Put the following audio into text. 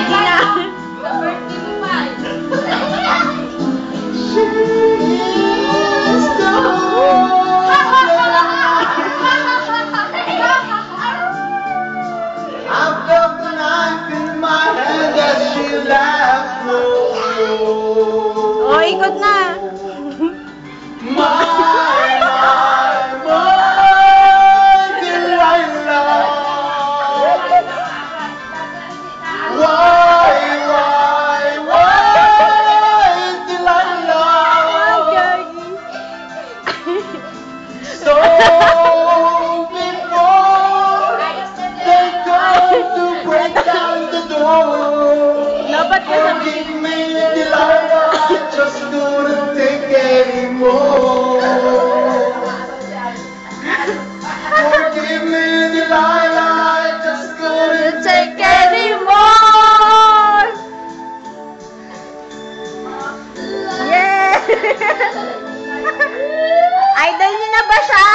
Hindi na. I've got the knife in my hand as she laughs. Oh, ikot na. My Delilah. Why, Delilah? So before they come to break down the door, Dapat ka sa forgive me, Delilah, I just couldn't take anymore. Forgive me, Delilah, I just couldn't take anymore. Yeah! Idol niyo na ba siya?